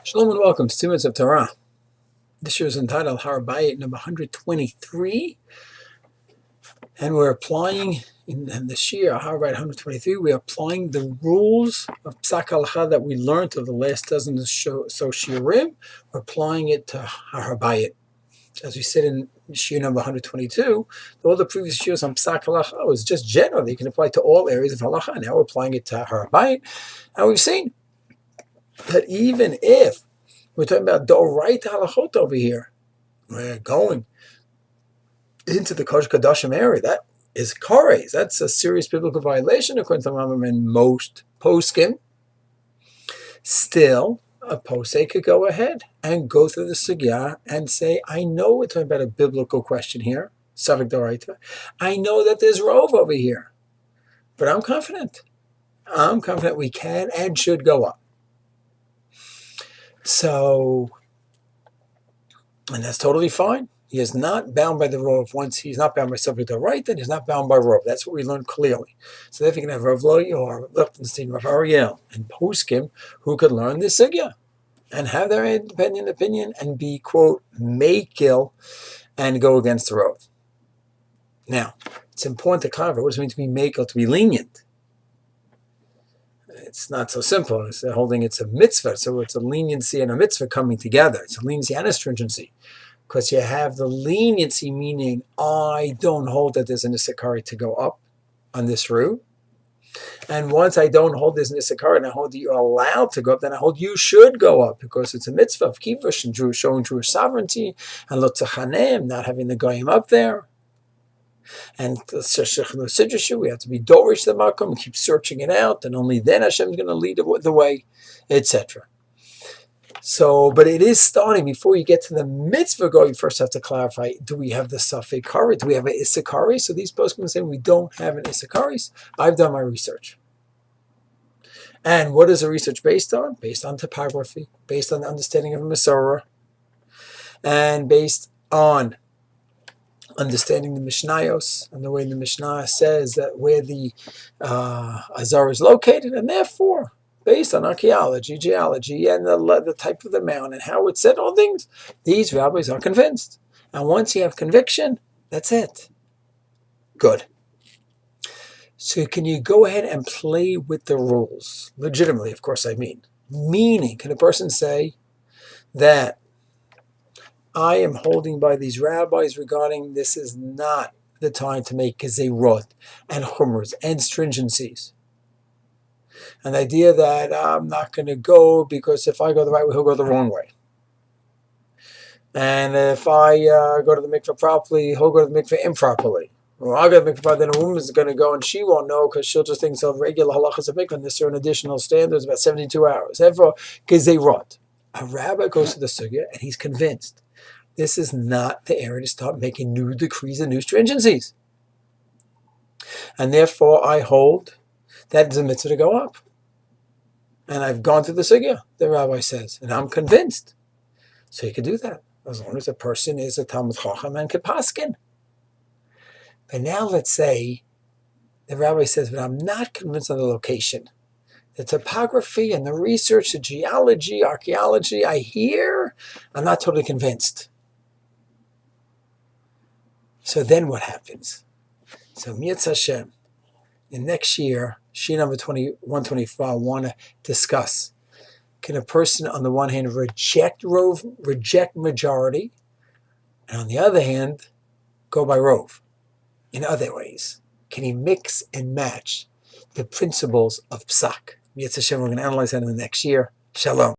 Shalom and welcome to 2 Minutes of Torah. This year is entitled Har Habayit number 123, and we're applying in this year, Har Habayit 123, we're applying the rules of Psak Halacha that we learned of the last dozen or so shiurim. We're applying it to Har Habayit. As we said in shiur number 122, all the previous shiurs on Psak Halacha was just general. You can apply to all areas of Halacha. Now we're applying it to Har Habayit, and we've seen that even if we're talking about Doraita Halachot over here, we're going into the Kodesh Kodashim area. That is Kores. That's a serious biblical violation according to Rambam and most poskim. Still, a posek could go ahead and go through the sugya and say, I know we're talking about a biblical question here, Savik Doraita. I know that there's Rov over here, but I'm confident. I'm confident we can and should go up. So, and that's totally fine. He is not bound by the Rov. Once he's not bound by Savik Doraita, then he's not bound by Rov. That's what we learned clearly. So if you can have Rav Lo or Lichtenstein, Rav Ariel, and poskim who could learn this sugya and have their independent opinion and be, quote, makil and go against the Rov. Now, it's important to clarify what does it mean to be makil, to be lenient. It's not so simple. It's a mitzvah, so it's a leniency and a mitzvah coming together. It's a leniency and a stringency. Because you have the leniency, meaning I don't hold that there's an Issachari to go up on this route. And once I don't hold there's an Issachari and I hold that you're allowed to go up, then I hold you should go up because it's a mitzvah of kibush and showing Jewish sovereignty and lotzachanem, not having the goyim up there. And we have to be dorish the makom and keep searching it out, and only then Hashem is going to lead the way, etc. So, but it is starting before you get to the mitzvah go. You first have to clarify: do we have the safek kari? Do we have an issachari? So these poskim are saying we don't have an issachari. I've done my research, and what is the research based on? Based on topography, based on the understanding of a Masorah, and based on understanding the Mishnayos and the way the Mishnah says that where the Azar is located, and therefore, based on archaeology, geology, and the type of the mountain and how it's said, all things, these rabbis are convinced. And once you have conviction, that's it. Good. So can you go ahead and play with the rules? Legitimately, of course, I mean. Meaning, can a person say that I am holding by these rabbis regarding this is not the time to make gezerot and chumras and stringencies. And the idea that I'm not going to go because if I go the right way, he'll go the wrong way. And if I go to the mikveh properly, he'll go to the mikveh improperly. Well, I'll go to the mikveh properly, then a woman's going to go and she won't know because she'll just think so regular halachas of mikveh, and there's certain additional standards, about 72 hours. Therefore, gezerot. A rabbi goes to the sugya and he's convinced this is not the area to start making new decrees and new stringencies. And therefore, I hold that it's a mitzvah to go up. And I've gone through the sugya, the rabbi says, and I'm convinced. So you can do that, as long as the person is a Talmud Chacham and Kepaskin. But now let's say the rabbi says, but I'm not convinced on the location. The topography and the research, the geology, archaeology, I hear, I'm not totally convinced. So then what happens? So Mi'etz Hashem, in next year, shiur number 124, I want to discuss, can a person on the one hand reject Rov, reject majority, and on the other hand, go by Rov in other ways? Can he mix and match the principles of Psak? Mi'etz Hashem, we're going to analyze that in the next year. Shalom.